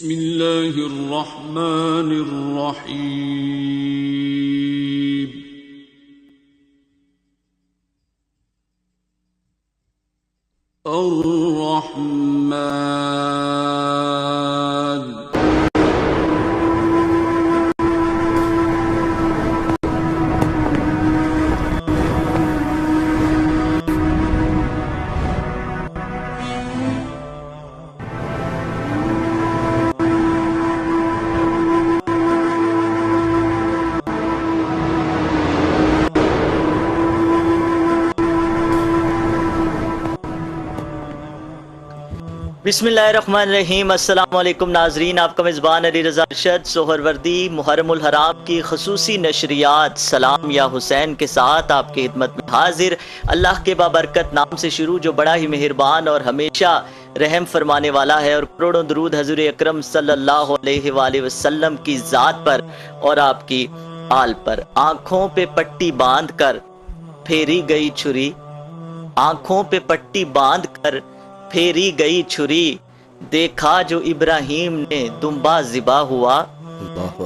بسم اللہ الرحمن الرحیم الرحمن بسم اللہ الرحمن الرحیم۔ السلام علیکم ناظرین، آپ کا میزبان علی رضا ارشد سہروردی محرم الحرام کی خصوصی نشریات سلام یا حسین کے ساتھ آپ کی خدمت میں حاضر۔ اللہ کے بابرکت نام سے شروع جو بڑا ہی مہربان اور ہمیشہ رحم فرمانے والا ہے، اور کروڑوں درود حضور اکرم صلی اللہ علیہ وآلہ وسلم کی ذات پر اور آپ کی آل پر۔ آنکھوں پہ پٹی باندھ کر پھیری گئی چھری، آنکھوں پہ پٹی باندھ کر پھیری گئی چھری، دیکھا جو ابراہیم نے دمبا ذبح ہوا،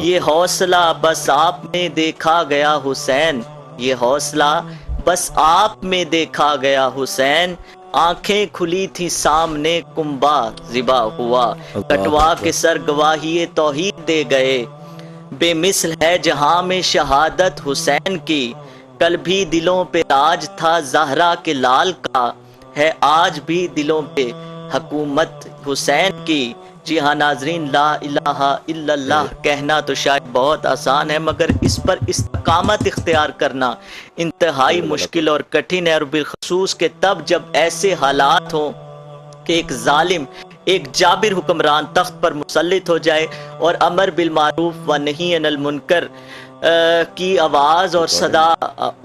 یہ حوصلہ بس آپ میں دیکھا گیا حسین، یہ حوصلہ بس آپ میں دیکھا گیا حسین، آنکھیں کھلی تھی سامنے کنبا ذبح ہوا، کٹوا کے سر گواہی توحید دے گئے، بے مثل ہے جہاں میں شہادت حسین کی، کل بھی دلوں پہ راج تھا زہرا کے لال کا، ہے آج بھی دلوں پہ حکومت حسین کی۔ جی ہاں ناظرین، لا الہ الا اللہ کہنا تو شاید بہت آسان ہے، مگر اس پر استقامت اختیار کرنا انتہائی مشکل اور کٹھن ہے، اور بالخصوص کہ تب جب ایسے حالات ہوں کہ ایک ظالم، ایک جابر حکمران تخت پر مسلط ہو جائے، اور امر بالمعروف و نہی عن المنکر کی آواز اور صدا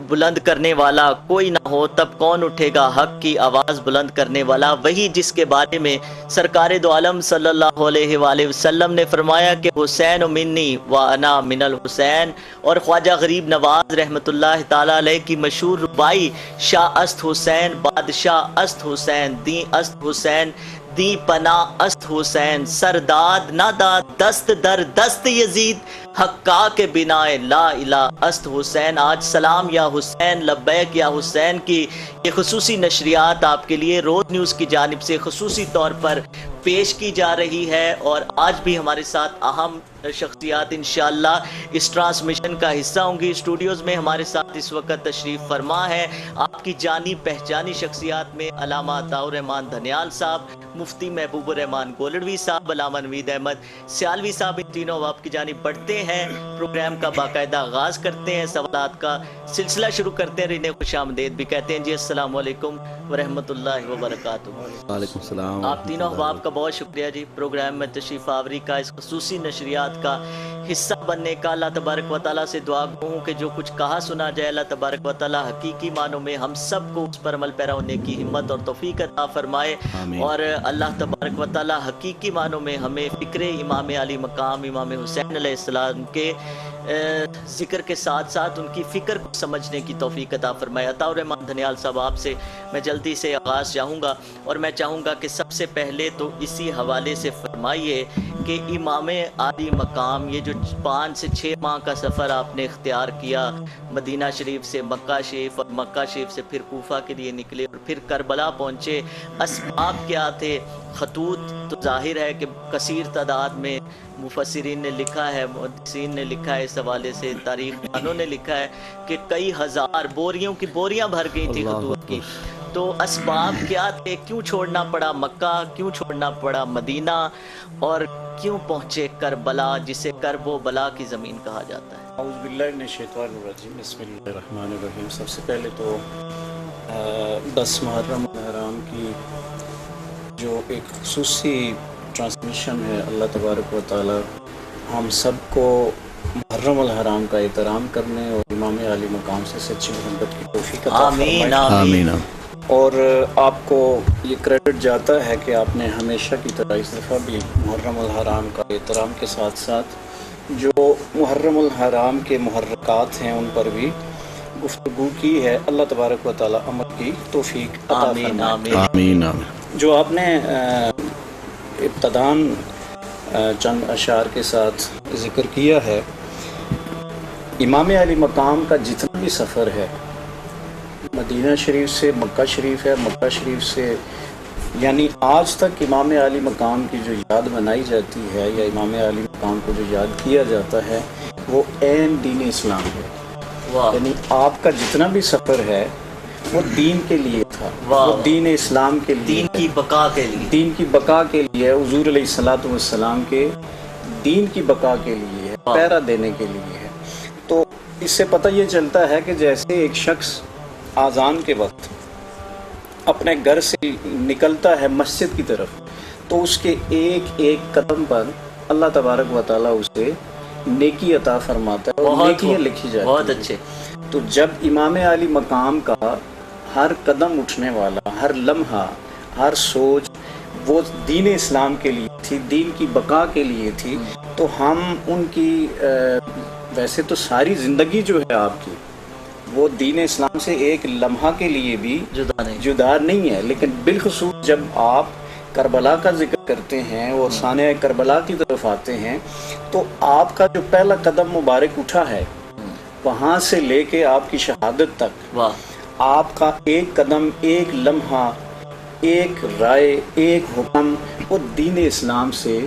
بلند کرنے والا کوئی نہ ہو، تب کون اٹھے گا حق کی آواز بلند کرنے والا؟ وہی جس کے بارے میں سرکار دو عالم صلی اللہ علیہ وآلہ وسلم نے فرمایا کہ حسین منی و انا من الحسین، اور خواجہ غریب نواز رحمۃ اللہ تعالی علیہ کی مشہور ربائی شاہ است حسین بادشاہ است حسین دی است حسین دی پناہ است حسین، سرداد نہ داد دست در دست یزید، حقا کے بنا لا الہ است حسین۔ آج سلام یا حسین لبیک یا حسین کی یہ خصوصی نشریات آپ کے لیے روز نیوز کی جانب سے خصوصی طور پر پیش کی جا رہی ہے، اور آج بھی ہمارے ساتھ اہم شخصیات انشاءاللہ اس ٹرانسمیشن کا حصہ ہوں گی۔ اسٹوڈیوز میں ہمارے ساتھ اس وقت تشریف فرما ہے آپ کی جانی پہچانی شخصیات میں علامہ عطاء الرحمن دھنیال صاحب، مفتی محبوب الرحمن گولڑوی صاحب، علامہ نوید احمد سیالوی صاحب۔ ان تینوں آپ کی جانب بڑھتے ہیں، پروگرام کا باقاعدہ آغاز کرتے ہیں، سوالات کا سلسلہ شروع کرتے ہیں، انہیں خوش آمدید بھی کہتے ہیں۔ جی السلام علیکم ورحمۃ اللہ وبرکاتہ۔ وعلیکم السلام۔ آپ تینوں احباب کا بہت شکریہ جی، پروگرام میں تشریف آوری کا، اس خصوصی نشریات کا حصہ بننے کا۔ اللہ تبارک و تعالیٰ سے دعا گو ہوں کہ جو کچھ کہا سنا جائے، اللہ تبارک و تعالیٰ حقیقی معنوں میں ہم سب کو اس پر عمل پیرا ہونے کی ہمت اور توفیق عطا فرمائے، اور اللہ تبارک و تعالیٰ حقیقی معنوں میں ہمیں فکر امام علی مقام امام حسین علیہ السلام کے ذکر کے ساتھ ساتھ ان کی فکر کو سمجھنے کی توفیق عطا فرمائے۔ عطاء الرحمن دھنیال صاحب، آپ سے میں جلدی سے آغاز چاہوں گا، اور میں چاہوں گا کہ سب سے پہلے تو اسی حوالے سے فرمائیے کہ امام علی مقام، یہ جو 5 سے 6 ماہ کا سفر آپ نے اختیار کیا، مدینہ شریف سے مکہ شریف، اور مکہ شریف سے پھر کوفہ کے لیے نکلے، اور پھر کربلا پہنچے، اسباب کیا تھے؟ خطوط تو ظاہر ہے کہ کثیر تعداد میں مفسرین نے لکھا ہے، محدثین نے لکھا ہے، اس حوالے سے تاریخ دانوں نے لکھا ہے کہ کئی ہزار بوریوں کی بوریاں بھر گئی تھی خطوط کی۔ تو اسباب کیا تھے؟ کیوں چھوڑنا پڑا مکہ، کیوں چھوڑنا پڑا مدینہ، اور کیوں پہنچے کربلا جسے کرب و بلا کی زمین کہا جاتا ہے؟ اعوذ باللہ من الشیطان الرجیم، بسم اللہ الرحمن الرحیم۔ سب سے پہلے تو 10 محرم الحرام کی جو ایک خصوصی ٹرانسمیشن ہے، اللہ تبارک و تعالی ہم سب کو محرم الحرام کا احترام کرنے اور امام علی مقام سے سچی محبت کی توفیق عطا فرمائے، آمین۔ اور آپ کو یہ کریڈٹ جاتا ہے کہ آپ نے ہمیشہ کی طرح اس دفعہ بھی محرم الحرام کا احترام کے ساتھ ساتھ جو محرم الحرام کے محرکات ہیں ان پر بھی گفتگو کی ہے۔ اللہ تبارک و تعالی عمل کی توفیق عطا فرمائے۔ آمین۔ جو آپ نے ابتداً چند اشعار کے ساتھ ذکر کیا ہے۔ امام علی مقام کا جتنا بھی سفر ہے، مدینہ شریف سے مکہ شریف ہے، مکہ شریف سے یعنی آج تک امام علی مقام کی جو یاد منائی جاتی ہے یا امام علی مقام کو جو یاد کیا جاتا ہے وہ عین دین اسلام ہے۔ یعنی آپ کا جتنا بھی سفر ہے وہ دین کے لیے تھا، وہ دین اسلام کے لیے، دین کی بقا کے لیے، دین کی بقا کے لیے، حضور علیہ الصلوۃ والسلام کے دین کی بقا کے لیے ہے، پہرا دینے کے لیے ہے۔ تو اس سے پتہ یہ چلتا ہے کہ جیسے ایک شخص اذان کے وقت اپنے گھر سے نکلتا ہے مسجد کی طرف تو اس کے ایک ایک قدم پر اللہ تبارک و تعالیٰ اسے نیکی عطا فرماتا ہے اور نیکیاں لکھی جاتی ہیں۔ بہت اچھے۔ تو جب امام علی مقام کا ہر قدم اٹھنے والا، ہر لمحہ، ہر سوچ وہ دین اسلام کے لیے تھی، دین کی بقا کے لیے تھی، تو ہم ان کی ویسے تو ساری زندگی جو ہے آپ کی وہ دین اسلام سے ایک لمحہ کے لیے بھی جدا نہیں ہے، لیکن بالخصوص جب آپ کربلا کا ذکر کرتے ہیں اور سانحہ کربلا کی طرف آتے ہیں تو آپ کا جو پہلا قدم مبارک اٹھا ہے وہاں سے لے کے آپ کی شہادت تک آپ کا ایک قدم، ایک لمحہ، ایک رائے، ایک حکم وہ دین اسلام سے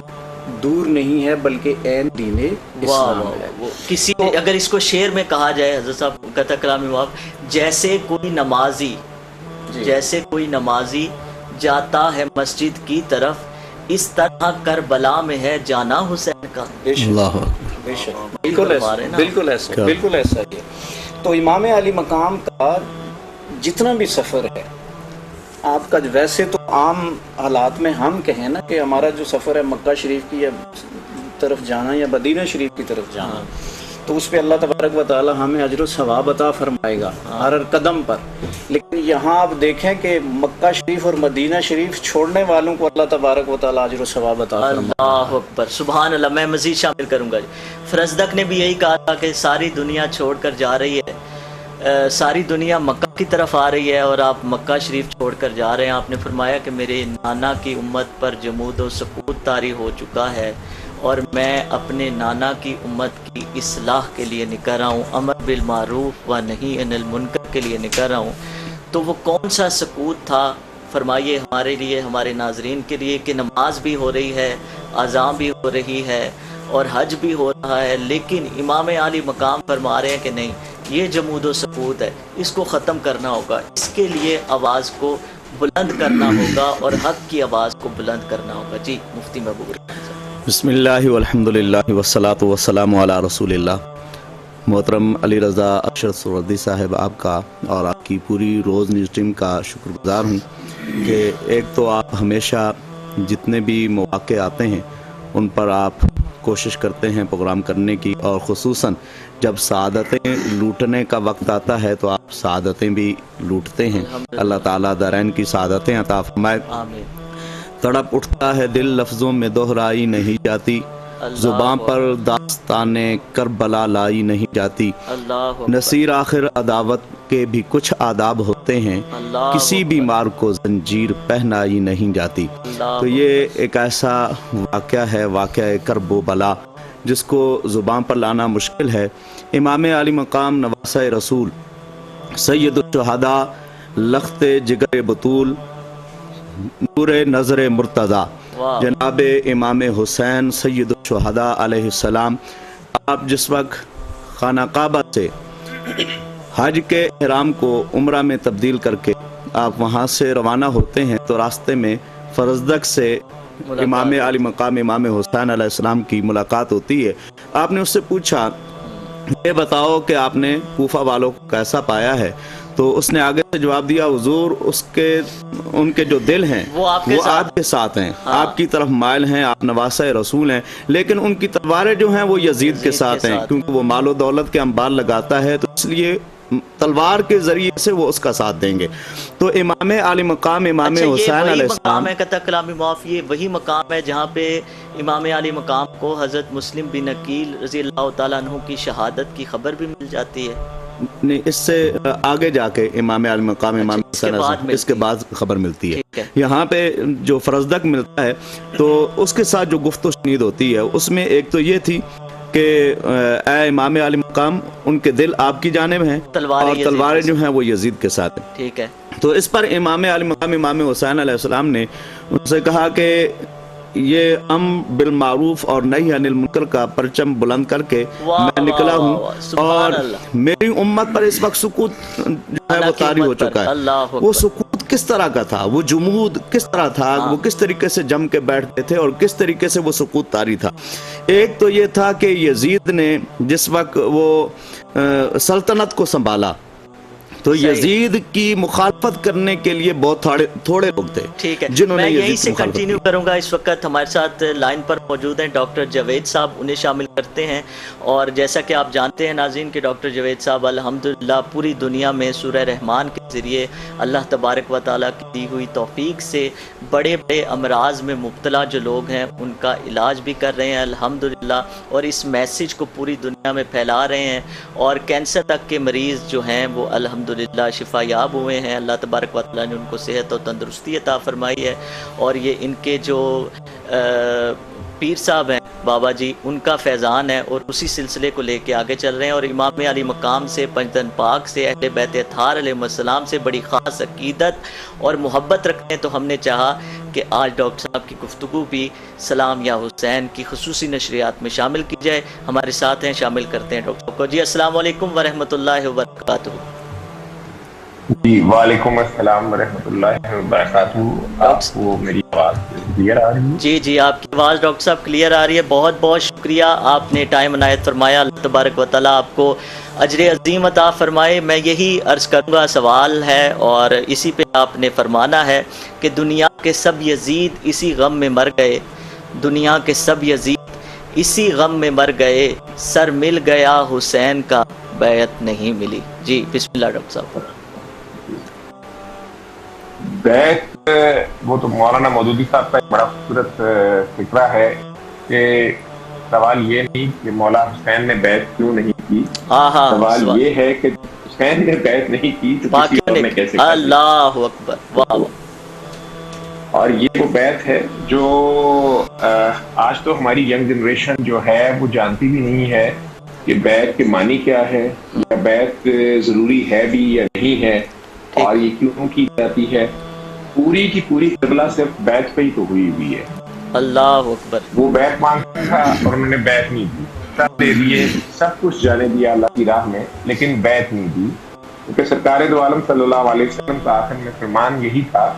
دور نہیں ہے بلکہ عین دین اسلام ہے۔ کسی اگر اس کو شعر میں کہا جائے حضرت صاحب کہتا کلام معاف، جیسے کوئی نمازی جیسے کوئی نمازی جاتا ہے مسجد کی طرف، اس طرح کربلا میں ہے جانا حسین کا۔ بے شک بالکل ایسا ہی ہے۔ تو امام علی مقام کا جتنا بھی سفر ہے آپ کا، ویسے تو عام حالات میں ہم کہیں نا کہ ہمارا جو سفر ہے مکہ شریف کی طرف جانا یا مدینہ شریف کی طرف جانا، تو اس پہ اللہ تبارک و تعالی ہمیں اجر و ثواب عطا فرمائے گا ہر قدم پر۔ لیکن یہاں آپ دیکھیں کہ مکہ شریف اور مدینہ شریف چھوڑنے والوں کو اللہ تبارک و تعالی اجر و ثواب عطا فرمائے گا۔ اللہ اکبر، سبحان اللہ۔ میں مزید شامل کروں گا۔ فرزدق نے بھی یہی کہا تھا کہ ساری دنیا چھوڑ کر جا رہی ہے، ساری دنیا مکہ کی طرف آ رہی ہے اور آپ مکہ شریف چھوڑ کر جا رہے ہیں۔ آپ نے فرمایا کہ میرے نانا کی امت پر جمود و سقوط طاری ہو چکا ہے اور میں اپنے نانا کی امت کی اصلاح کے لیے نکل رہا ہوں، امر بالمعروف و نہی عن المنکر کے لیے نکل رہا ہوں۔ تو وہ کون سا سقوط تھا فرمائیے ہمارے لیے، ہمارے ناظرین کے لیے، کہ نماز بھی ہو رہی ہے، اذان بھی ہو رہی ہے اور حج بھی ہو رہا ہے، لیکن امام علی مقام فرما رہے ہیں کہ نہیں، یہ جمود و سقوط ہے، اس کو ختم کرنا ہوگا، اس کے لیے آواز کو بلند کرنا ہوگا اور حق کی آواز کو بلند کرنا ہوگا۔ جی مفتی محبوب بسم اللہ والحمد للہ والصلاة والسلام علی رسول اللہ۔ محترم علی رضا ارشد سہروردی صاحب آپ کا اور آپ کی پوری روز نیوز ٹیم کا شکر گزار ہوں کہ ایک تو آپ ہمیشہ جتنے بھی مواقع آتے ہیں ان پر آپ کوشش کرتے ہیں پروگرام کرنے کی، اور خصوصاً جب سعادتیں لوٹنے کا وقت آتا ہے تو آپ سعادتیں بھی لوٹتے ہیں۔ اللہ تعالیٰ دارین کی سعادتیں عطا فرمائے۔ تڑپ اٹھتا ہے دل لفظوں میں دہرائی نہیں جاتی، زباں پر داستان کربلا لائی نہیں جاتی، نصیر آخر عداوت کے بھی کچھ آداب ہوتے ہیں، کسی بیمار کو زنجیر پہنائی نہیں جاتی۔ تو یہ ایک ایسا واقعہ ہے، واقعہ کرب و بلا، جس کو زبان پر لانا مشکل ہے۔ امام علی مقام نواسہ رسول، سید الشہداء، لخت جگر بطول، نور نظر مرتضی، جناب امام حسین سید الشہداء علیہ السلام، آپ جس وقت خانہ کعبہ سے حج کے احرام کو عمرہ میں تبدیل کر کے آپ وہاں سے روانہ ہوتے ہیں تو راستے میں فرزدق سے امام علی مقام امام حسین علیہ السلام کی ملاقات ہوتی ہے۔ آپ نے اس سے پوچھا یہ بتاؤ کہ آپ نے کوفہ والوں کو کیسا پایا ہے؟ تو اس نے آگے سے جواب دیا، حضور ان کے جو دل ہیں وہ آپ کے ساتھ ہیں، آپ کی طرف مائل ہیں، آپ نواسہ رسول ہیں، لیکن ان کی تلواریں جو ہیں وہ یزید کے ساتھ ہیں، کیونکہ وہ مال و دولت کے انبار لگاتا ہے، تو اس لیے تلوار کے ذریعے سے وہ اس کا ساتھ دیں گے۔ تو امام علی مقام امام حسین علیہ السلام کلام معاف، یہ وہی مقام ہے جہاں پہ امام علی مقام کو حضرت مسلم بن عقیل رضی اللہ تعالیٰ عنہ کی شہادت کی خبر بھی مل جاتی ہے۔ نہیں، اس سے آگے جا کے امام عالی مقام امام حسین اس کے بعد خبر ملتی ہے. یہاں پہ جو فرزدق ملتا ہے تو اس کے ساتھ جو گفت و شنید ہوتی ہے اس میں ایک تو یہ تھی کہ اے امام عالی مقام، ان کے دل آپ کی جانب ہیں اور تلواریں جو ہیں وہ یزید کے ساتھ ہیں. ٹھیک ہے. تو اس پر امام عالی مقام امام حسین علیہ السلام نے ان سے کہا کہ یہ بالمعروف اور نہی عن المنکر کا پرچم بلند کر کے میں نکلا ہوں، اور میری امت پر اس وقت سکوت جو ہے وہ طاری ہو چکا ہے. وہ سکوت کس طرح کا تھا، وہ جمود کس طرح تھا، وہ کس طریقے سے جم کے بیٹھتے تھے اور کس طریقے سے وہ سکوت طاری تھا. ایک تو یہ تھا کہ یزید نے جس وقت وہ سلطنت کو سنبھالا تو یزید کی مخالفت کرنے کے لیے بہت تھوڑے لوگ تھے. ٹھیک ہے، جنہوں نے میں یہیں یزید سے کنٹینیو کروں گا. اس وقت ہمارے ساتھ لائن پر موجود ہیں ڈاکٹر جاوید صاحب، انہیں شامل کرتے ہیں. اور جیسا کہ آپ جانتے ہیں ناظرین کہ ڈاکٹر جاوید صاحب الحمدللہ پوری دنیا میں سورہ رحمان کے ذریعے اللہ تبارک و تعالیٰ کی دی ہوئی توفیق سے بڑے بڑے امراض میں مبتلا جو لوگ ہیں ان کا علاج بھی کر رہے ہیں الحمدللہ، اور اس میسیج کو پوری دنیا میں پھیلا رہے ہیں. اور کینسر تک کے مریض جو ہیں وہ الحمدللہ شفا یاب ہوئے ہیں. اللہ تبارک و تعالیٰ نے ان کو صحت و تندرستی عطا فرمائی ہے. اور یہ ان کے جو پیر صاحب ہیں بابا جی، ان کا فیضان ہے اور اسی سلسلے کو لے کے آگے چل رہے ہیں. اور امام علی مقام سے، پنجتن پاک سے، اہل بیت اطہار علیہ السلام سے بڑی خاص عقیدت اور محبت رکھتے ہیں. تو ہم نے چاہا کہ آج ڈاکٹر صاحب کی گفتگو بھی سلام یا حسین کی خصوصی نشریات میں شامل کی جائے. ہمارے ساتھ ہیں، شامل کرتے ہیں ڈاکٹر صاحب کو. جی السلام علیکم ورحمۃ اللہ وبرکاتہ. جی وعلیکم السلام ورحمۃ اللہ وبرکاتہ. آپ کو میری آواز کلیئر آ رہی ہے؟ جی جی، آپ کی آواز ڈاکٹر صاحب کلیئر آ رہی ہے. بہت بہت شکریہ، آپ نے ٹائم عنایت فرمایا. اللہ تبارک و تعالیٰ آپ کو اجر عظیم عطا فرمائے. میں یہی عرض کروں گا، سوال ہے اور اسی پہ آپ نے فرمانا ہے کہ دنیا کے سب یزید اسی غم میں مر گئے، دنیا کے سب یزید اسی غم میں مر گئے، سر مل گیا حسین کا بیعت نہیں ملی. جی بسم اللہ ڈاکٹر صاحب. بیعت وہ تو مولانا مودودی صاحب کا ایک بڑا خوبصورت فکرہ ہے کہ سوال یہ نہیں کہ مولا حسین نے بیعت کیوں نہیں کی، سوال یہ ہے کہ حسین نے بیعت نہیں کی تو کسی اور نے کیسے کی. اللہ اکبر، واہ. اور یہ وہ بیعت ہے جو آج تو ہماری ینگ جنریشن جو ہے وہ جانتی بھی نہیں ہے کہ بیعت کے معنی کیا ہے، یا بیعت ضروری ہے بھی یا نہیں ہے، اور یہ کیوں کی جاتی ہے. پوری کی پوری قبلہ صرف بیعت پہ ہی تو ہوئی ہوئی ہے. اللہ اکبر. وہ بیعت مانگتا تھا اور انہوں نے بیعت نہیں دی، سب دے دیے، سب کچھ جانے دیا اللہ کی راہ میں، لیکن بیعت نہیں دی. کیونکہ سرکار دو عالم صلی اللہ علیہ وسلم کا آخر میں فرمان یہی تھا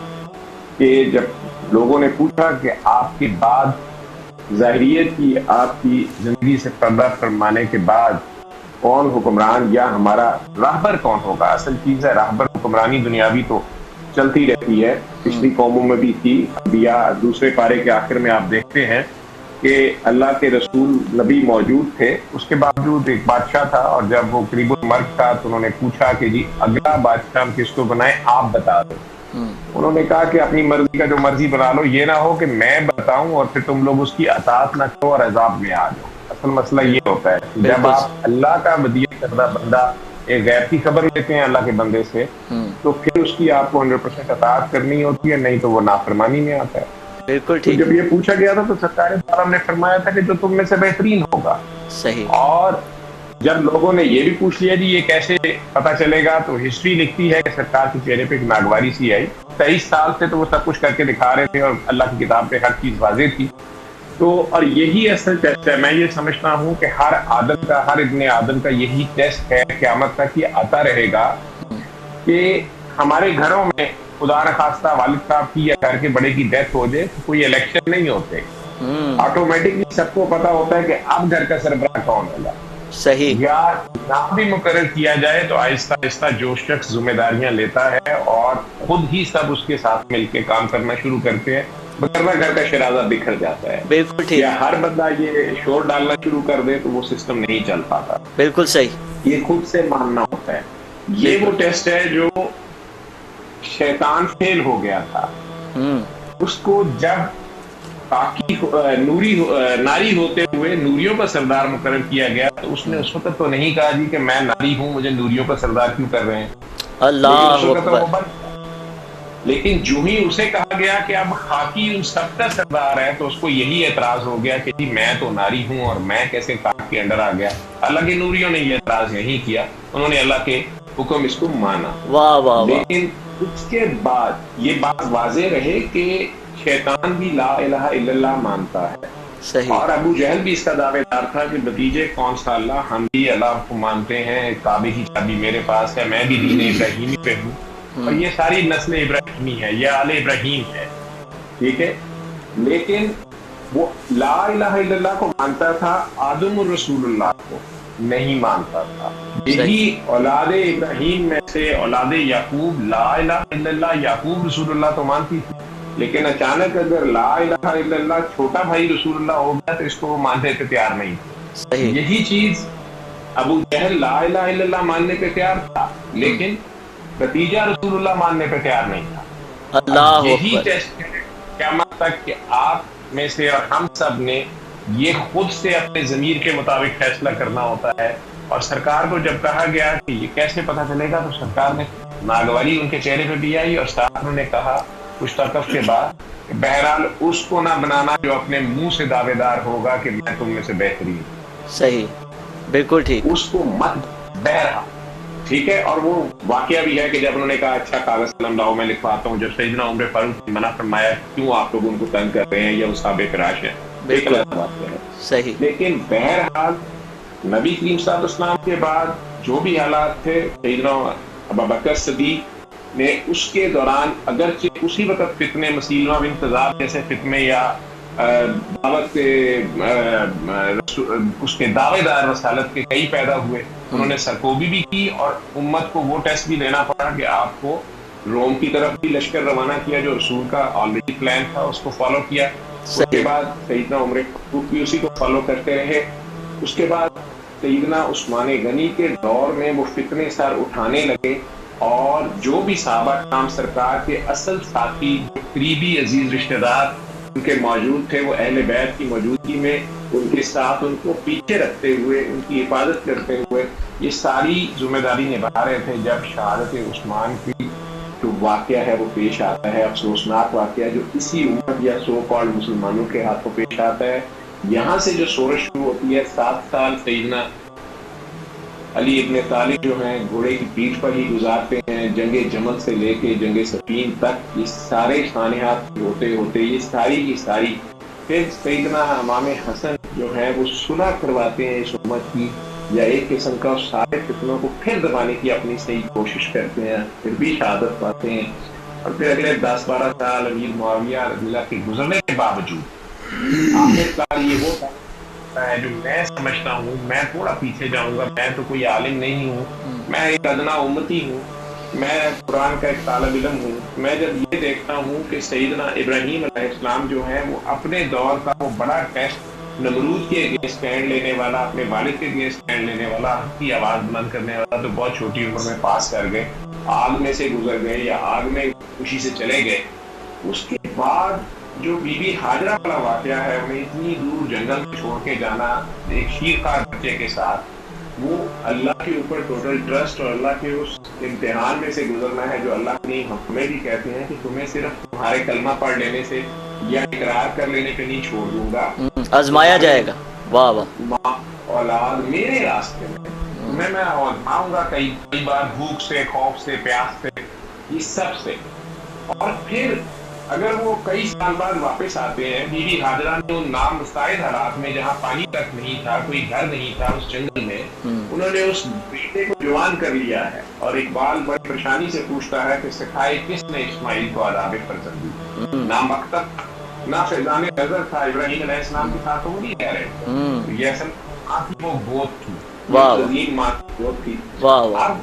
کہ جب لوگوں نے پوچھا کہ آپ کے بعد ظاہریت کی آپ کی زندگی سے پردہ فرمانے کے بعد کون حکمران یا ہمارا راہبر کون ہوگا. اصل چیز ہے راہبر. حکمرانی دنیاوی تو چلتی رہتی ہے، پچھلی قوموں میں بھی تھی. انبیاء دوسرے پارے کے آخر میں آپ دیکھتے ہیں کہ اللہ کے رسول نبی موجود تھے، اس کے باوجود ایک بادشاہ تھا، اور جب وہ قریب المرگ تھا تو انہوں نے پوچھا کہ جی اگلا بادشاہ ہم کس کو بنائیں، آپ بتا دو. انہوں نے کہا کہ اپنی مرضی کا جو مرضی بنا لو، یہ نہ ہو کہ میں بتاؤں اور پھر تم لوگ اس کی اطاعت نہ کرو اور عذاب میں آ جاؤ. اصل مسئلہ یہ ہوتا ہے جب آپ اللہ کا ودیعت کردہ بندہ ایک غیب کی خبر لیتے ہیں اللہ کے بندے سے، تو پھر اس کی آپ کو 100% اطاعت کرنی ہوتی ہے، نہیں تو وہ نافرمانی میں آتا ہے. بالکل ٹھیک. جب یہ پوچھا گیا تھا تو سرکار دو عالم نے فرمایا تھا کہ جو تم میں سے بہترین ہوگا. صحیح. اور جب لوگوں نے یہ بھی پوچھ لیا جی یہ کیسے پتہ چلے گا، تو ہسٹری لکھتی ہے کہ سرکار کے چہرے پہ ایک ناگواری سی آئی. 23 سال سے تو وہ سب کچھ کر کے دکھا رہے تھے اور اللہ کی کتاب پہ ہر چیز واضح تھی. تو اور یہی اصل ٹیسٹ ہے. میں یہ سمجھتا ہوں کہ ہر آدم کا، ہر ابن آدم کا یہی ٹیسٹ ہے، قیامت تک یہ آتا رہے گا کہ ہمارے گھروں میں خدا نخواستہ والد صاحب کی یا گھر کے بڑے کی ڈیتھ ہو جائے تو کوئی الیکشن نہیں ہوتے، آٹومیٹکلی سب کو پتا ہوتا ہے کہ اب گھر کا سربراہ کون ہوگا. صحیح. یا نام بھی مقرر کیا جائے تو آہستہ آہستہ جو شخص ذمہ داریاں لیتا ہے اور خود ہی سب اس کے ساتھ مل کے کام کرنا شروع کرتے ہیں، ورنہ گھر کا شرازہ بکھر جاتا ہے. بالکل ٹھیک. یا ہر بندہ یہ شور ڈالنا شروع کر دے تو وہ سسٹم نہیں چل پاتا. بالکل صحیح. یہ خود سے ماننا ہوتا ہے. یہ وہ ٹیسٹ ہے جو شیطان فیل ہو گیا تھا، اس کو جب باقی ناری ہوتے ہوئے نوریوں کا سردار مقرر کیا گیا، تو اس نے اس وقت تو نہیں کہا جی کہ میں ناری ہوں، مجھے نوریوں کا سردار کیوں کر رہے ہیں، اللہ اکبر۔ لیکن جو ہی اسے کہا گیا کہ اب خاکی ان سب کا سردار ہے، تو اس کو یہی اعتراض ہو گیا کہ جی میں تو ناری ہوں اور میں کیسے خاک کے انڈر آ گیا۔ اللہ کے نوریوں نے یہ اعتراض نہیں کیا، انہوں نے اللہ کے حکم اس کو مانا۔ واہ واہ۔ لیکن اس کے بعد یہ بات واضح رہے کہ شیطان بھی لا الہ الا اللہ مانتا ہے، صحیح، اور ابو جہل بھی اس کا دعوے دار تھا کہ بتیجے کون سا اللہ، ہم بھی اللہ کو مانتے ہیں، کعبے کی چابی میرے پاس ہے، میں بھی دین ابراہیمی پہ ہوں، اور یہ ساری نسل ابراہیمی ہے، یہ آل ابراہیم ہے، ٹھیک ہے۔ لیکن وہ لا الہ الا اللہ کو مانتا تھا، آدم الرسول اللہ کو نہیں مانتا تھا۔ یہی اولاد ابراہیم میں سے اولاد یعقوب لا الہ الا اللہ، یعقوب رسول اللہ تو مانتی تھی، لیکن اچانک اگر لا الہ الا اللہ چھوٹا بھائی رسول اللہ ہو گیا تو اس کو وہ ماننے پہ تیار نہیں تھے۔ یہی چیز ابو جہل لا الہ الا اللہ ماننے پہ تیار تھا، لیکن بھتیجا رسول اللہ ماننے پہ تیار نہیں تھا۔ اللہ یہی ٹیسٹ ہے قیامت تک کہ آپ میں سے اور ہم سب نے یہ خود سے اپنے ضمیر کے مطابق فیصلہ کرنا ہوتا ہے۔ اور سرکار کو جب کہا گیا کہ یہ کیسے پتہ چلے گا، تو سرکار نے ناگواری ان کے چہرے پہ بھی آئی، اور ساتھ انہوں نے کہا کچھ توقف کے بعد کہ بہرحال اس کو نہ بنانا جو اپنے منہ سے دعوے دار ہوگا کہ میں تم میں سے بہترین ہوں۔ صحیح، بالکل ٹھیک، اس کو مت بہرحال، ٹھیک ہے۔ اور وہ واقعہ بھی ہے کہ جب انہوں نے کہا اچھا کاغذ قلم لاؤ میں لکھواتا ہوں، جب سیدنا عمر فاروق نے منع فرمایا کیوں آپ لوگ ان کو تنگ کر رہے ہیں، یا اصحاب فراش ہے، بالکل صحیح۔ لیکن بہرحال نبی کریم صلی اللہ علیہ وسلم کے بعد جو بھی حالات تھے، سیدنا ابوبکر صدیق نے اس کے دوران اگرچہ اسی وقت فتنے مسیلمہ بن تضاد جیسے فتنے یا دعوت اس کے دعوے دار رسالت کے کئی پیدا ہوئے، انہوں نے سرکوبی بھی کی، اور امت کو وہ ٹیسٹ بھی لینا پڑا کہ آپ کو روم کی طرف بھی لشکر روانہ کیا جو رسول کا آلریڈی پلان تھا، اس کو فالو کیا۔ اس کے بعد سیدنا عمر فاروق بھی اسی کو فالو کرتے رہے۔ اس کے بعد سیدنا عثمان غنی کے دور میں وہ فتنے سر اٹھانے لگے، اور جو بھی صحابہ کرام سرکار کے اصل ساتھی، قریبی عزیز رشتہ دار ان کے موجود تھے، وہ اہل بیت کی موجودگی میں ان کے ساتھ ان کو پیچھے رکھتے ہوئے، ان کی حفاظت کرتے ہوئے یہ ساری ذمہ داری نبھا رہے تھے۔ جب شہادت عثمان کی جو واقعہ ہے وہ پیش آتا ہے، افسوسناک واقعہ جو اسی امت یا سو کالڈ مسلمانوں کے ہاتھوں پیش آتا ہے، یہاں سے جو سورج شروع ہوتی ہے، 7 سال سیدنا علی ابن طالب جو ہیں گھوڑے کی پیٹھ پر ہی گزارتے ہیں، جنگ جمل سے لے کے جنگ صفین تک، یہ سارے سانحات ہوتے ہوتے یہ ساری کی ساری پھر سیدنا امام حسن جو ہیں وہ صلح کرواتے ہیں اس امت کی، یا ایک قسم کا سارے فتنوں کو پھر دبانے کی اپنی صحیح کوشش کرتے ہیں، پھر بھی شہادت پاتے ہیں، اور پھر اگلے 10-12 سال امیر معاویہ رضی اللہ کے گزرنے کے باوجود آخرکار یہ وہ ہے جو میں سمجھتا ہوں، میں تھوڑا پیچھے جاؤں گا، میں تو کوئی عالم نہیں ہوں، میں ایک ادنا امتی ہوں، میں قرآن کا ایک طالب علم ہوں۔ میں جب یہ دیکھتا ہوں کہ سیدنا ابراہیم علیہ السلام جو ہے وہ اپنے دور کا وہ بڑا ٹیسٹ، نمرود کے اگینسٹ اسٹینڈ لینے والا، اپنے والد کے اگینسٹ اسٹینڈ لینے والا، حق کی آواز بلند کرنے والا، تو بہت چھوٹی عمر میں پاس کر گئے، آگ میں سے گزر گئے یا آگ میں خوشی سے چلے گئے۔ اس کے بعد جو بی بی ہاجرہ والا واقعہ ہے، انہیں اتنی دور جنگل چھوڑ کے جانا ایک شیرخوار بچے کے ساتھ، وہ اللہ کے اوپر ٹوٹل ٹرسٹ اور اللہ کے اس امتحان میں سے گزرنا ہے جو اللہ نے ہمیں بھی کہتے ہیں کہ تمہیں صرف تمہارے کلمہ پڑھ لینے سے یا اقرار کر لینے پہ نہیں چھوڑ دوں گا، آزمایا جائے گا۔ واہ واہ۔ ماں اولاد میرے راستے میں میں آزماؤں گا، کئی بار بھوک سے، خوف سے، پیاس سے، یہ سب سے۔ اور پھر اگر وہ کئی سال بعد واپس آتے ہیں، بی بی ہاجرہ نے ان نامستعد حالات میں جہاں پانی تک نہیں تھا، کوئی گھر نہیں تھا، اس جنگل میں انہوں نے اس بیٹے کو جوان کر لیا ہے، اور اقبال بڑی پریشانی سے پوچھتا ہے کہ سکھائے کس نے اسماعیل کو آداب فرزندی، نہ مکتب نہ فیضان نظر تھا ابراہیم علیہ السلام کے ساتھ، وہ نہیں کہہ رہے تھے، یہ اصل ماں کی وہ گود تھی، عظیم ماں کی گود تھی۔ اب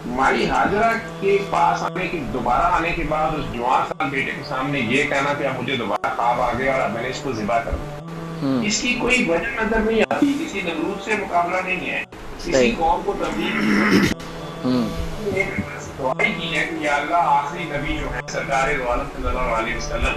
مائی ہاجرہ کے پاس آنے کے دوبارہ آنے کے بعد اس جوان سال بیٹے کے سامنے یہ کہنا کہ اب مجھے دوبارہ خواب آ گیا اور اب میں نے اس کو ذبح کر دیا، اس کی کوئی وجہ نظر نہیں آتی، کسی نمرود سے مقابلہ نہیں ہے، کسی قوم کو تبدیل دعائی کی ہے کہ یا اللہ آخری نبی جو ہے سرکار دو عالم صلی اللہ علیہ وسلم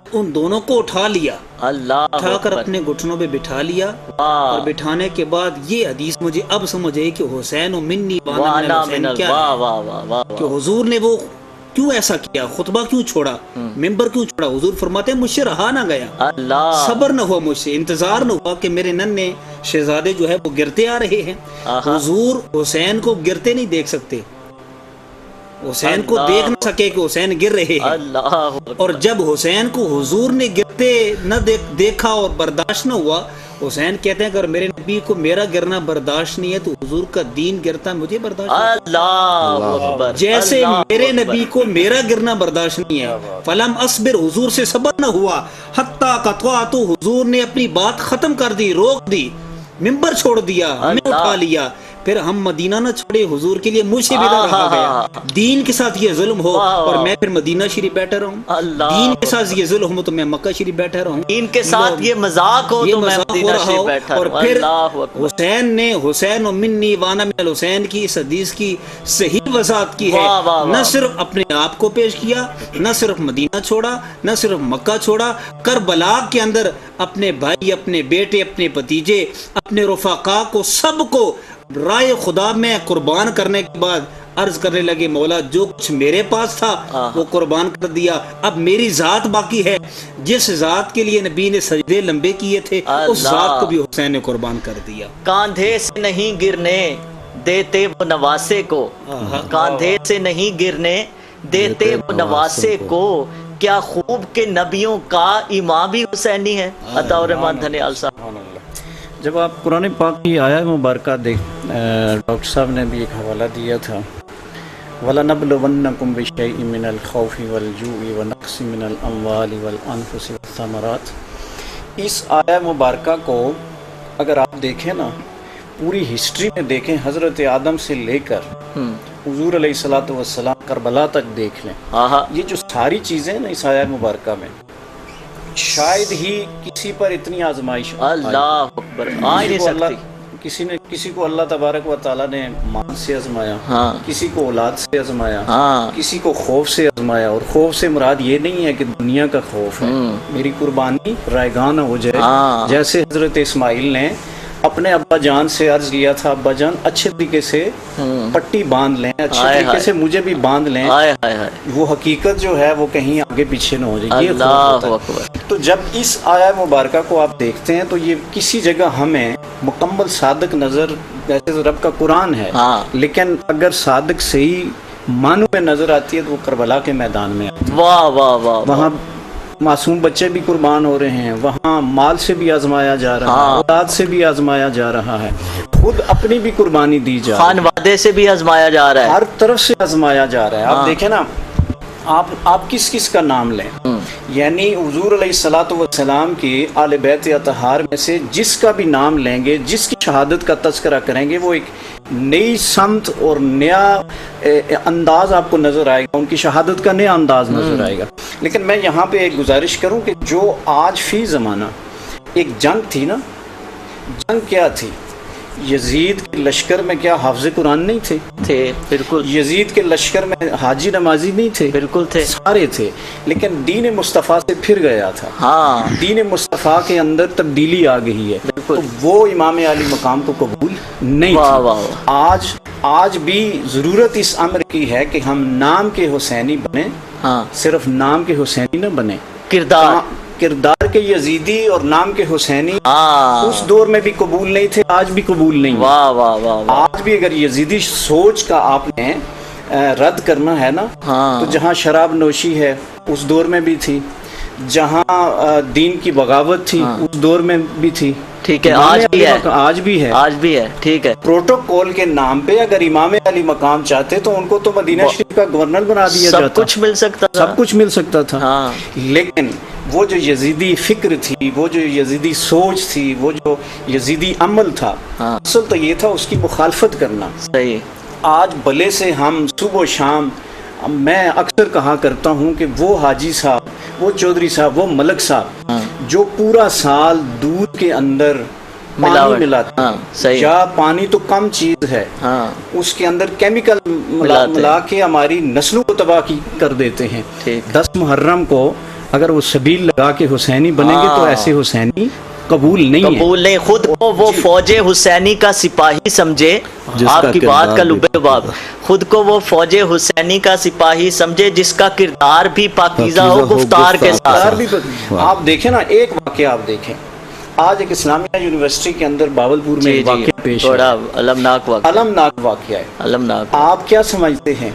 پھر ان دونوں کو اٹھا لیا، اللہ اٹھا کر اپنے گھٹنوں پہ بٹھا لیا، اور بٹھانے کے بعد یہ حدیث مجھے اب سمجھ آئی کہ حسین و منی وانا من الحسین کیا ہے، کہ حضور نے وہ کیوں ایسا کیا، خطبہ کیوں چھوڑا، ممبر کیوں چھوڑا۔ حضور فرماتے ہیں مجھ سے رہا نہ گیا، اللہ صبر نہ ہوا، مجھ سے انتظار نہ ہوا کہ میرے ننھے شہزادے جو ہے وہ گرتے آ رہے ہیں۔ حضور حسین کو گرتے نہیں دیکھ سکتے، حسین کو دیکھ نہ سکے کہ حسین گر رہے ہیں، اور جب حسین کو حضور نے گرتے نہ دیکھا اور برداشت نہ ہوا، حسین کہتے ہیں اگر میرے نبی کو میرا گرنا برداشت نہیں ہے تو حضور کا دین گرتا مجھے برداشت نہیں ہے۔ اللہ اکبر، جیسے میرے نبی کو میرا گرنا برداشت نہیں ہے، فلم اصبر، حضور سے صبر نہ ہوا، حتیٰ قطعت، حضور نے اپنی بات ختم کر دی، روک دی، ممبر چھوڑ دیا، ہمیں اٹھا لیا، پھر ہم مدینہ نہ چھوڑے حضور کے لیے، مجھ سے بھی رہا گیا۔ دین کے ساتھ یہ ظلم ہو اور میں پھر مدینہ شریف بیٹھا رہوں، دین کے ساتھ یہ ظلم ہو تو میں مکہ شریف بیٹھا رہوں، دین کے ساتھ یہ مذاق ہو تو میں مدینہ شریف بیٹھا اور رہوں۔ پھر اللہ اکبر، حسین نے حسین و منی وانا من الحسین کی اس حدیث کی صحیح وضاحت کی ہے، نہ صرف اپنے آپ کو پیش کیا، نہ صرف مدینہ چھوڑا، نہ صرف مکہ چھوڑا، کربلا کے اندر اپنے بھائی، اپنے بیٹے، اپنے بھتیجے، اپنے رفقا کو، سب کو رائے خدا میں قربان کرنے کے بعد عرض کرنے لگے مولا جو کچھ میرے پاس تھا وہ قربان کر دیا، اب میری ذات باقی ہے، جس ذات کے لیے نبی نے سجدے لمبے کیے تھے اس ذات کو بھی حسین نے قربان کر دیا۔ کاندھے سے نہیں گرنے دیتے وہ نواسے کو، کاندھے سے نہیں گرنے دیتے وہ نواسے کو، کیا خوب کے نبیوں کا امام بھی حسینی ہے۔ عطا الرحمان دھنیال صاحب، جب آپ قرآن پاک کی آیات مبارکہ دیکھ، ڈاکٹر صاحب نے بھی ایک حوالہ دیا تھا، وَلَنَبْلُوَنَّكُمْ بِشَيْءٍ مِّنَ الْخَوْفِ وَالْجُوعِ وَنَقْصٍ مِّنَ الْأَمْوَالِ وَالْأَنفُسِ وَالثَّمَرَاتِ، اس آیہ مبارکہ کو اگر آپ دیکھیں نا، پوری ہسٹری میں دیکھیں، حضرت آدم سے لے کر حضور علیہ الصلوۃ والسلام کربلا تک دیکھ لیں، یہ جو ساری چیزیں نا اس آیہ مبارکہ میں، شاید ہی کسی پر اتنی آزمائش، اللہ اکبر، آ ہی نہیں سکتی۔ کسی کو اللہ تبارک و تعالیٰ نے مال سے آزمایا، کسی کو اولاد سے آزمایا، کسی کو خوف سے آزمایا، اور خوف سے مراد یہ نہیں ہے کہ دنیا کا خوف ہے، میری قربانی رائگاں نہ ہو جائے، جیسے حضرت اسماعیل نے اپنے ابا جان سے عرض کیا تھا، ابا جان اچھے طریقے سے پٹی باندھ لیں، اچھے طریقے سے مجھے بھی باندھ لیں، وہ حقیقت جو ہے وہ کہیں آگے پیچھے نہ ہو جائے، یہ خوف ہوتا ہے۔ تو جب اس آیہ مبارکہ کو آپ دیکھتے ہیں تو یہ کسی جگہ ہمیں مکمل صادق نظر، ویسے رب کا قرآن ہے لیکن اگر صادق صحیح معنوں میں نظر آتی ہے تو وہ کربلا کے میدان میں آتی ہے۔ واہ واہ واہ، وہاں معصوم بچے بھی قربان ہو رہے ہیں، وہاں مال سے بھی آزمایا جا رہا ہے، اولاد سے بھی آزمایا جا رہا ہے، خود اپنی بھی قربانی دی جا رہی ہے، خانوادے سے بھی آزمایا جا رہا ہے، ہر طرف سے آزمایا جا رہا ہے۔ آپ دیکھیں نا، آپ کس کس کا نام لیں، یعنی حضور علیہ الصلوۃ والسلام کی آل بیت اطہار میں سے جس کا بھی نام لیں گے، جس کی شہادت کا تذکرہ کریں گے، وہ ایک نئی سمت اور نیا انداز آپ کو نظر آئے گا، ان کی شہادت کا نیا انداز نظر آئے گا۔ لیکن میں یہاں پہ ایک گزارش کروں کہ جو آج فی زمانہ ایک جنگ تھی نا، جنگ کیا تھی؟ یزید کے لشکر میں کیا حافظ قرآن نہیں تھے؟ بالکل۔ یزید کے لشکر میں حاجی نمازی نہیں تھے؟ بالکل تھے، سارے تھے، لیکن دین مصطفیٰ سے پھر گیا تھا، دین مصطفیٰ کے اندر تبدیلی آ گئی ہے، تو وہ امام علی مقام کو قبول نہیں تھی۔ آج بھی ضرورت اس امر کی ہے کہ ہم نام کے حسینی بنیں، صرف نام کے حسینی نہ بنیں، کردار کے یزیدی اور نام کے حسینی اس دور میں بھی قبول نہیں تھے، آج بھی قبول نہیں۔ آج بھی اگر یزیدی سوچ کا آپ نے رد کرنا ہے نا، تو جہاں شراب نوشی ہے اس دور میں بھی تھی، جہاں دین کی بغاوت تھی اس دور میں بھی تھی، ٹھیک ہے، آج بھی ہے، آج بھی ہے، ٹھیک ہے۔ پروٹوکول کے نام پہ اگر امام علی مقام چاہتے تو ان کو تو مدینہ شریف کا گورنر بنا دیا جاتا، سب کچھ مل سکتا تھا، لیکن وہ جو یزیدی فکر تھی، وہ جو یزیدی سوچ تھی، وہ جو یزیدی عمل تھا، اصل تو یہ تھا اس کی مخالفت کرنا۔ صحیح۔ آج بھلے سے ہم صبح و شام، میں اکثر کہا کرتا ہوں کہ وہ حاجی صاحب، وہ چودھری صاحب، وہ ملک صاحب جو پورا سال دودھ کے اندر پانی ملاتے، یا پانی تو کم چیز ہے، اس کے اندر کیمیکل ملا کے ہماری نسلوں کو تباہ کر دیتے ہیں۔ 10 محرم کو اگر وہ سبیل لگا کے حسینی بنیں گے تو ایسے حسینی قبول نہیں ہے. قبول نہیں. خود کو وہ فوج حسینی کا سپاہی سمجھے, آپ کی بات کا لب لباب, خود کو وہ فوج حسینی کا سپاہی سمجھے جس کا کردار بھی پاکیزہ ہو گفتار کے ساتھ. آپ دیکھیں نا, ایک واقعہ آپ دیکھیں, آج ایک اسلامیہ یونیورسٹی کے اندر باولپور میں ایک واقعہ پیش ہے, بڑا المناک واقعہ ہے. المناک. آپ کیا سمجھتے ہیں,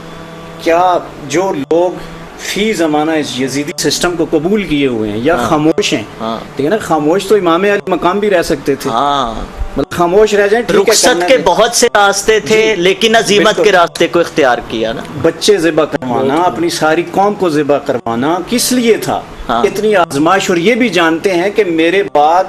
کیا جو لوگ فی زمانہ اس یزیدی سسٹم کو قبول کیے ہوئے ہیں یا خاموش ہیں, ٹھیک ہے نا, خاموش تو امام علی مقام بھی رہ سکتے تھے, مطلب خاموش رہ جائیں. رخصت کے بہت سے راستے تھے لیکن عزیمت کے راستے کو اختیار کیا نا. بچے ذبح کروانا, اپنی ساری قوم کو ذبح کروانا کس لیے تھا؟ اتنی آزمائش. اور یہ بھی جانتے ہیں کہ میرے بعد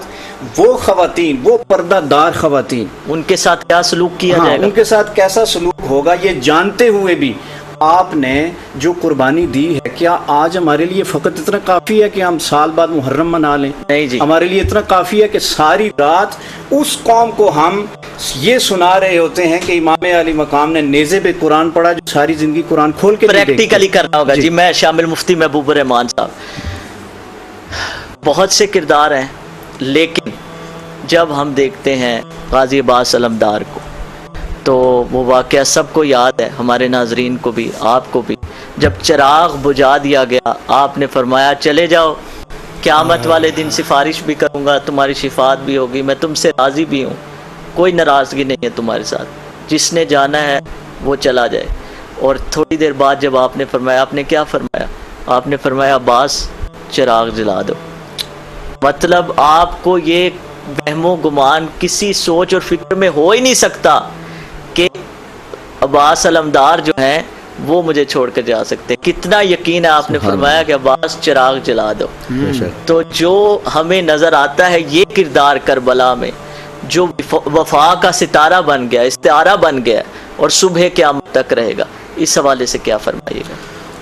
وہ خواتین, وہ پردہ دار خواتین, ان کے ساتھ کیا سلوک کیا جائے گا, ان کے ساتھ کیسا سلوک ہوگا, یہ جانتے ہوئے بھی آپ نے جو قربانی دی ہے, کیا آج ہمارے لیے فقط اتنا کافی ہے کہ ہم سال بعد محرم منا لیں؟ نہیں جی. ہمارے لیے اتنا کافی ہے کہ ساری رات اس قوم کو ہم یہ سنا رہے ہوتے ہیں کہ امام علی مقام نے نیزے پہ قرآن پڑھا, جو ساری زندگی قرآن کھول کے پریکٹیکلی کرنا ہوگا. جی میں شامل مفتی محبوب الرحمان صاحب, بہت سے کردار ہیں, لیکن جب ہم دیکھتے ہیں غازی عباس علمدار کو تو وہ واقعہ سب کو یاد ہے, ہمارے ناظرین کو بھی, آپ کو بھی. جب چراغ بجھا دیا گیا, آپ نے فرمایا چلے جاؤ, قیامت والے دن سفارش بھی کروں گا, تمہاری شفاعت بھی ہوگی, میں تم سے راضی بھی ہوں, کوئی ناراضگی نہیں ہے تمہارے ساتھ, جس نے جانا ہے وہ چلا جائے. اور تھوڑی دیر بعد جب آپ نے فرمایا, آپ نے کیا فرمایا؟ آپ نے فرمایا عباس چراغ جلا دو. مطلب آپ کو یہ وہم و گمان کسی سوچ اور فکر میں ہو ہی نہیں سکتا کہ عباس علمدار جو ہیں وہ مجھے چھوڑ کر جا سکتے. کتنا یقین ہے, آپ نے فرمایا کہ عباس چراغ جلا دو. تو جو ہمیں نظر آتا ہے یہ کردار کربلا میں, جو وفا کا ستارہ بن گیا, استعارہ بن گیا اور صبح قیامت تک رہے گا, اس حوالے سے کیا فرمائیے گا؟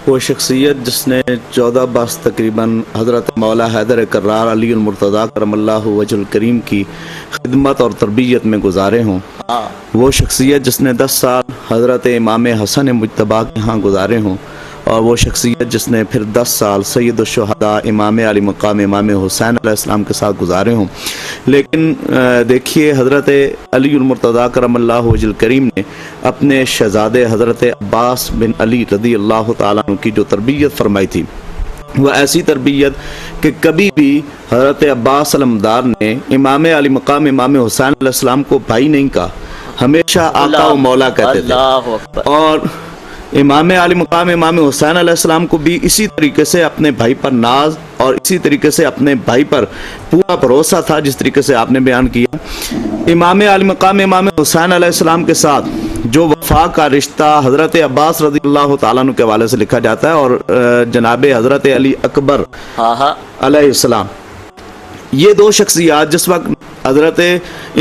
وہ شخصیت جس نے 14 برس تقریباً حضرت مولا حیدر کرار علی المرتضیٰ کرم اللہ وجہ الکریم کی خدمت اور تربیت میں گزارے ہوں, وہ شخصیت جس نے 10 سال حضرت امام حسن مجتبیٰ کے ہاں گزارے ہوں, اور وہ شخصیت جس نے پھر 10 سال سید الشہداء امام علی مقام امام حسین علیہ السلام کے ساتھ گزارے ہوں. لیکن دیکھیے حضرت علی المرتضیٰ کرم اللہ وجہ الکریم نے اپنے شہزادے حضرت عباس بن علی رضی اللہ تعالیٰ عنہ کی جو تربیت فرمائی تھی, وہ ایسی تربیت کہ کبھی بھی حضرت عباس علمدار نے امام علی مقام امام حسین علیہ السلام کو بھائی نہیں کہا, ہمیشہ آقا و مولا کہتے تھے. اور امام علی مقام امام حسین علیہ السلام کو بھی اسی طریقے سے اپنے بھائی پر ناز اور اسی طریقے سے اپنے بھائی پر پورا بھروسہ تھا, جس طریقے سے آپ نے بیان کیا. امام علی مقام امام حسین علیہ السلام کے ساتھ جو وفا کا رشتہ حضرت عباس رضی اللہ تعالیٰ عنہ کے حوالے سے لکھا جاتا ہے, اور جناب حضرت علی اکبر علیہ السلام, یہ دو شخصیات جس وقت حضرت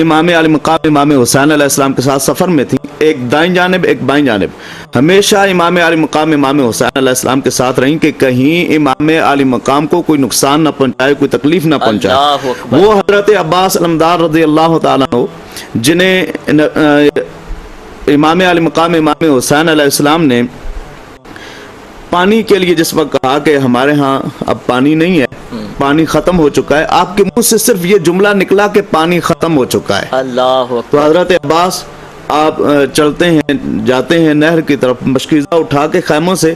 امام علی مقام امام حسین علیہ السلام کے ساتھ سفر میں تھی, ایک دائیں جانب ایک بائیں جانب, ہمیشہ امام علی مقام امام حسین علیہ السلام کے ساتھ رہیں کہ کہیں امام علی مقام کو کوئی نقصان نہ پہنچائے, کوئی تکلیف نہ پہنچائے. وہ حضرت عباس علمدار رضی اللہ تعالیٰ عنہ جنہیں امام علی مقام امام حسین علیہ السلام نے پانی کے لیے جس وقت کہا کہ ہمارے ہاں اب پانی نہیں ہے, پانی ختم ہو چکا ہے, آپ کے منہ سے صرف یہ جملہ نکلا کہ پانی ختم ہو چکا ہے. اللہ تو حضرت عباس آپ چلتے ہیں, جاتے ہیں نہر کی طرف, مشکیزہ اٹھا کے خیموں سے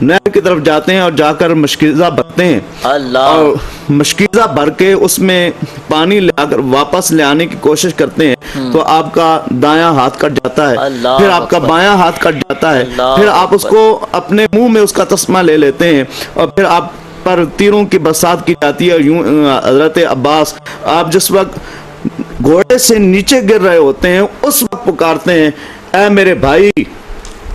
نہر کی طرف جاتے ہیں اور جا کر مشکیزہ بھرتے ہیں, اور مشکیزہ بھر کے اس میں پانی لے کر واپس لے آنے کی کوشش کرتے ہیں, تو آپ کا دایاں ہاتھ کٹ جاتا ہے, پھر آپ کا بایاں ہاتھ کٹ جاتا ہے, پھر آپ اس کو اپنے منہ میں اس کا تسمہ لے لیتے ہیں, اور پھر آپ پر تیروں کی برسات کی جاتی ہے. یوں حضرت عباس آپ جس وقت گھوڑے سے نیچے گر رہے ہوتے ہیں اس وقت پکارتے ہیں, اے میرے بھائی,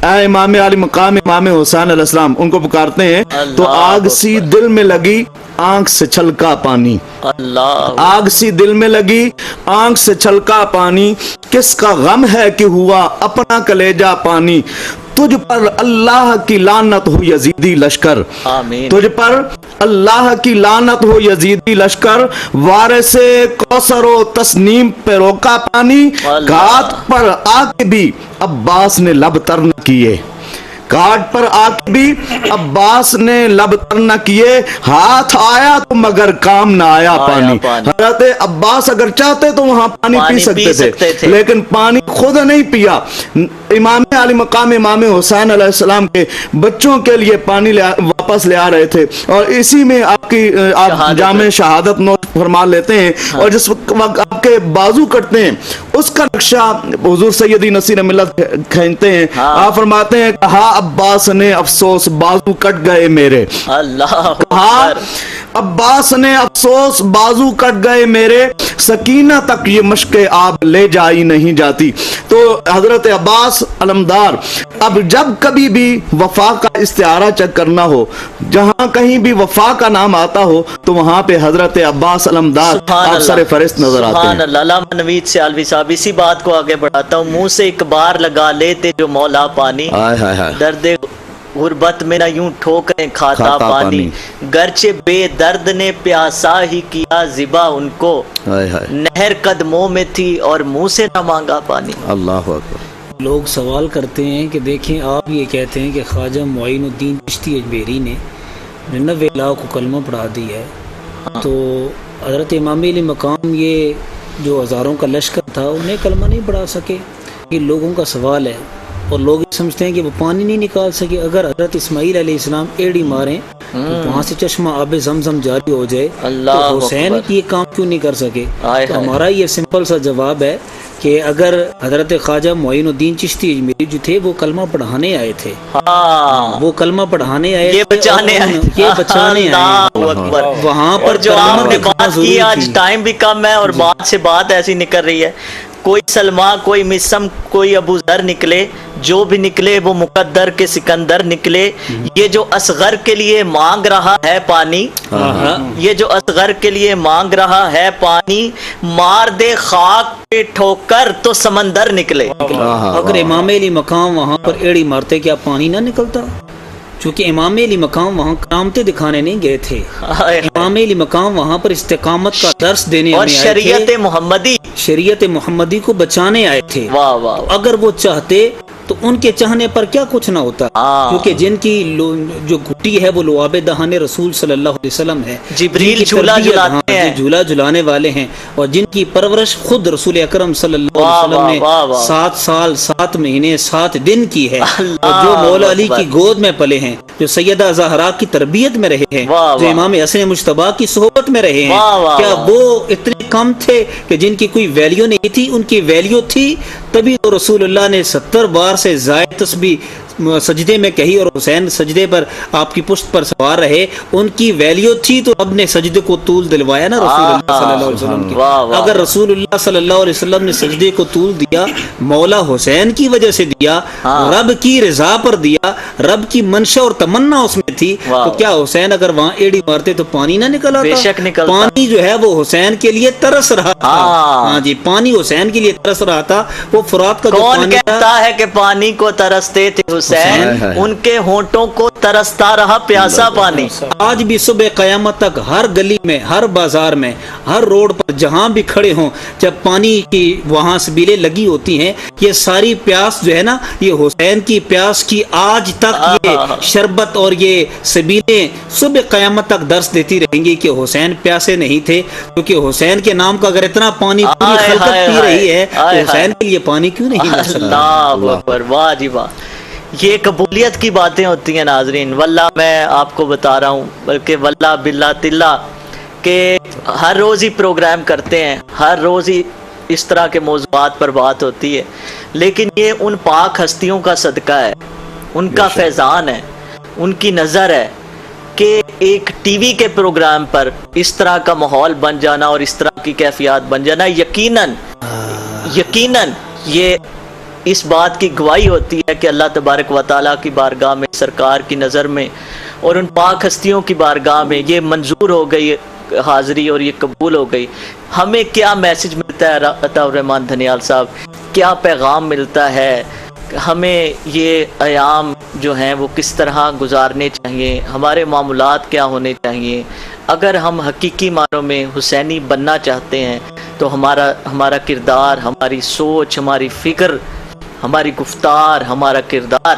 اے امام علی مقام امام حسین علیہ السلام, ان کو پکارتے ہیں. تو آگ سی دل میں لگی آنکھ سے چھلکا پانی, آگ سی دل میں لگی آنکھ سے چھلکا پانی, کس کا غم ہے کہ ہوا اپنا کلیجہ پانی, تجھ پر اللہ کی لعنت ہو یزیدی لشکر, تجھ پر اللہ کی لعنت ہو یزیدی لشکر, وارث کوثر و تسنیم پہ روکا پانی, گھات پر آ کے بھی عباس نے لب تر نہ کیے, کاٹ پر آ کے بھی عباس نے لب تر نہ کیے، ہاتھ آیا تو مگر کام نہ آیا پانی۔ حضرت عباس اگر چاہتے تو وہاں پانی پی سکتے تھے، لیکن پانی خود نہیں پیا۔ امام علی مقام امام حسین علیہ السلام کے بچوں کے لیے پانی واپس لے آ رہے تھے، اور اسی میں آپ جامع شہادت نوٹ فرما لیتے ہیں، اور جس وقت آپ کے بازو کٹتے ہیں اس کا نقشہ حضور سیدی نصیر ملت کھینچتے ہیں۔ آپ فرماتے ہیں کہا عباس نے افسوس بازو کٹ گئے میرے، کہا عباس نے افسوس بازو کٹ گئے میرے، سکینہ تک یہ مشق آب لے جائی نہیں جاتی۔ تو حضرت عباس علمدار اب جب کبھی بھی وفا کا استعارہ چیک کرنا ہو، جہاں کہیں بھی وفا کا نام آتا ہو تو وہاں پہ حضرت عباس علمدار آپ سر فہرست نظر آتے ہیں۔ سبحان اللہ۔ علامہ نوید سیالوی صاحب اسی بات کو آگے بڑھاتا ہوں، منہ سے ایک بار لگا لیتے جو مولا پانی، درد غربت میں نہ یوں ٹھوکریں کھاتا پانی، گرچہ بے درد نے پیاسا ہی کیا ذبا ان کو، نہر قدموں میں تھی اور منہ سے نہ مانگا پانی۔ اللہ اکبر۔ لوگ سوال کرتے ہیں کہ دیکھیں آپ یہ کہتے ہیں کہ خواجہ معین الدین چشتی اجمیری نے 99 لاکھ کو کلمہ پڑھا دی ہے، تو حضرت امام علی مقام یہ جو ہزاروں کا لشکر تھا انہیں کلمہ نہیں پڑھا سکے؟ یہ لوگوں کا سوال ہے، اور لوگ سمجھتے ہیں کہ وہ پانی نہیں نکال سکے۔ اگر حضرت اسماعیل علیہ السلام ایڑی ماریں تو وہاں سے چشمہ آب زمزم جاری ہو جائے، تو حسین یہ کام کیوں نہیں کر سکے؟ تو ہمارا یہ سمپل سا جواب ہے کہ اگر حضرت خواجہ معین الدین چشتی اجمیری جو تھے وہ کلمہ پڑھانے آئے تھے، وہ کلمہ پڑھانے آئے، یہ بچانے آئے، وہاں پر جو آپ نے بات کی، آج ٹائم بھی کم ہے اور بات سے بات ایسی نکل رہی ہے، کوئی سلمہ، کوئی مسم، کوئی ابو ذر نکلے، جو بھی نکلے وہ مقدر کے سکندر نکلے۔ یہ جو اصغر کے لیے مانگ رہا ہے پانی، یہ جو اصغر کے لیے مانگ رہا ہے پانی، مار دے خاک پہ ٹھوکر تو سمندر نکلے۔ اگر امام علی مقام وہاں پر ایڑی مارتے کیا پانی نہ نکلتا؟ چونکہ امام علی مقام وہاں کرامتیں دکھانے نہیں گئے تھے، امام علی مقام وہاں پر استقامت کا درس دینے اور شریعت محمدی کو بچانے آئے تھے۔ اگر وہ چاہتے تو ان کے چاہنے پر کیا کچھ نہ ہوتا، کیونکہ جن کی جو گھٹی ہے وہ لعاب دہان رسول صلی اللہ علیہ وسلم ہے، جبریل جھولا جھلانے والے ہیں، اور جن کی پرورش خود رسول اکرم صلی اللہ علیہ وسلم نے 7 سال 7 مہینے 7 دن کی ہے، اور جو مولا علی کی گود میں پلے ہیں، جو سیدہ زہرا کی تربیت میں رہے ہیں، جو امام حسن مجتبی کی صحبت میں رہے ہیں، کیا وہ اتنے کم تھے کہ جن کی کوئی ویلیو نہیں تھی؟ ان کی ویلیو تھی، تبھی تو رسول اللہ نے 70 بار سے زائد تسبیح سجدے میں کہی، اور حسین سجدے پر آپ کی پشت پر سوار رہے۔ ان کی ویلیو تھی تو اب نے سجدے کو طول دلوایا نا رسول اللہ صلی اللہ علیہ وسلم کی۔ اگر رسول اللہ صلی اللہ علیہ وسلم نے سجدے کو طول دیا، مولا حسین کی وجہ سے دیا، رب کی رضا پر دیا، رب کی منشا اور تمنا اس میں تھی، تو کیا حسین اگر وہاں ایڑی مارتے تو پانی نہ نکل آتا؟ پانی جو ہے وہ حسین کے لیے ترس رہا تھا، ہاں جی، پانی حسین کے لیے ترس رہا تھا۔ وہ فرات کا جو پانی کہتا ہے کہ پانی کو ترستے تھے حسین، ان کے ہونٹوں کو ترستا رہا پیاسا پانی۔ آج بھی صبح قیامت تک ہر گلی میں، ہر بازار میں، ہر روڈ پر جہاں بھی کھڑے ہوں، جب پانی کی وہاں سبیلیں لگی ہوتی ہیں، یہ ساری پیاس جو ہے نا، یہ حسین کی پیاس کی آج تک یہ شربت اور یہ سبیلیں صبح قیامت تک درس دیتی رہیں گی کہ حسین پیاسے نہیں تھے، کیونکہ حسین کے نام کا اگر اتنا پانی پوری خلقت پی رہی ہے تو حسین کے لیے پانی کیوں نہیں مل سکتا؟ اللہ اکبر، واہ جی واہ۔ یہ قبولیت کی باتیں ہوتی ہیں ناظرین، واللہ میں آپ کو بتا رہا ہوں، بلکہ واللہ باللہ تلہ کہ ہر روز ہی پروگرام کرتے ہیں، ہر روز ہی اس طرح کے موضوعات پر بات ہوتی ہے، لیکن یہ ان پاک ہستیوں کا صدقہ ہے، ان کا فیضان ہے، ان کی نظر ہے کہ ایک ٹی وی کے پروگرام پر اس طرح کا ماحول بن جانا اور اس طرح کی کیفیات بن جانا، یقیناً یہ اس بات کی گواہی ہوتی ہے کہ اللہ تبارک و تعالیٰ کی بارگاہ میں، سرکار کی نظر میں اور ان پاک ہستیوں کی بارگاہ میں یہ منظور ہو گئی حاضری اور یہ قبول ہو گئی۔ ہمیں کیا میسج ملتا ہے عطا الرحمان دھنیال صاحب، کیا پیغام ملتا ہے؟ ہمیں یہ ایام جو ہیں وہ کس طرح گزارنے چاہیے، ہمارے معاملات کیا ہونے چاہیے؟ اگر ہم حقیقی معنوں میں حسینی بننا چاہتے ہیں تو ہمارا کردار، ہماری سوچ، ہماری فکر، ہماری گفتار، ہمارا کردار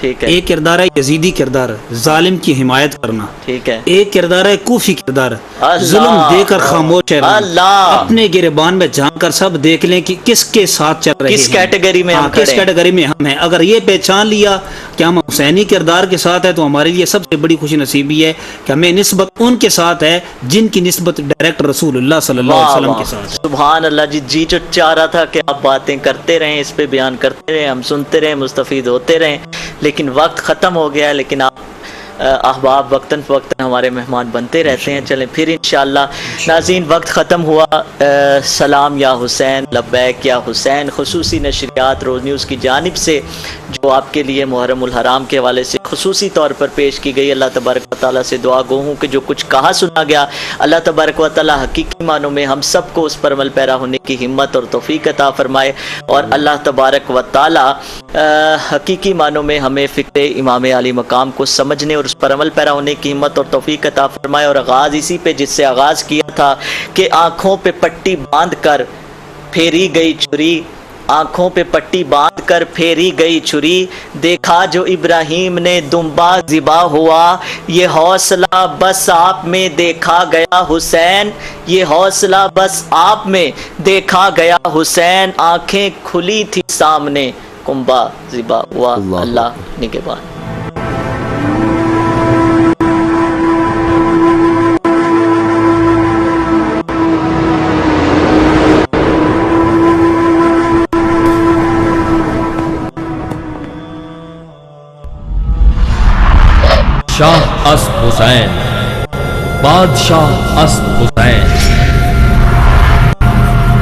ٹھیک ہے، ایک کردار ہے یزیدی کردار، ظالم کی حمایت کرنا، ٹھیک ہے، ایک کردار ہے کوفی کردار، اللہ، ظلم دے کر خاموش ہے، اللہ، اپنے گریبان میں جھانک کر سب دیکھ لیں کہ کس کے ساتھ چل رہے ہیں، کس کیٹیگری میں ہم کس کھڑے ہیں۔ کیٹیگری میں ہم ہیں۔ اگر یہ پہچان لیا کہ ہم حسینی کردار کے ساتھ ہیں تو ہمارے لیے سب سے بڑی خوشی نصیبی ہے کہ ہمیں نسبت ان کے ساتھ ہے جن کی نسبت ڈائریکٹ رسول اللہ صلی اللہ علیہ وسلم کے ساتھ ہے۔ سبحان اللہ جی جو چاہ رہا تھا کہ آپ باتیں کرتے رہیں، اس پہ بیان کرتے رہیں، ہم سنتے رہیں، مستفید ہوتے رہیں، لیکن وقت ختم ہو گیا ہے۔ لیکن آپ احباب وقتاً فوقتاً ہمارے مہمان بنتے رہتے ہیں، چلیں پھر انشاءاللہ۔ ناظرین وقت ختم ہوا، سلام یا حسین، لبیک یا حسین خصوصی نشریات روز نیوز کی جانب سے جو آپ کے لیے محرم الحرام کے حوالے سے خصوصی طور پر پیش کی گئی، اللہ تبارک و تعالیٰ سے دعا گو ہوں کہ جو کچھ کہا سنا گیا اللہ تبارک و تعالیٰ حقیقی معنوں میں ہم سب کو اس پر عمل پیرا ہونے کی ہمت اور توفیق عطا فرمائے، اور اللہ تبارک و تعالیٰ حقیقی معنوں میں ہمیں فکر امام علی مقام کو سمجھنے اور اس پر عمل پیرا ہونے کی ہمت اور توفیق عطا فرمائے۔ اور آغاز اسی پہ جس سے آغاز کیا تھا کہ آنکھوں پہ پٹی باندھ کر پھیری گئی چھری، آنکھوں پہ پٹی باندھ کر پھیری گئی چھری، دیکھا جو ابراہیم نے دمبا ذبح ہوا، یہ حوصلہ بس آپ میں دیکھا گیا حسین، یہ حوصلہ بس آپ میں دیکھا گیا حسین، آنکھیں کھلی تھی سامنے کنبا ذبح ہوا، اللہ نگہبان۔ شاہ اسد حسین، بادشاہ اسد حسین،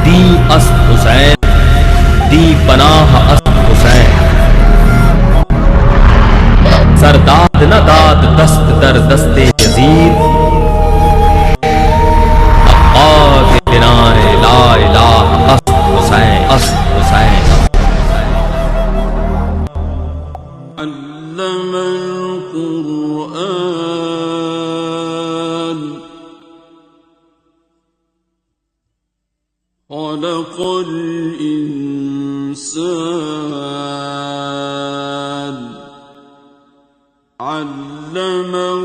دی اسد حسین، دی پناہ اسد حسین، سرداد نہ داد دست در دست یزید، عباس کنار لا الہ اسد حسین، اسد حسین۔ علم القرآن خلق الإنسان علمه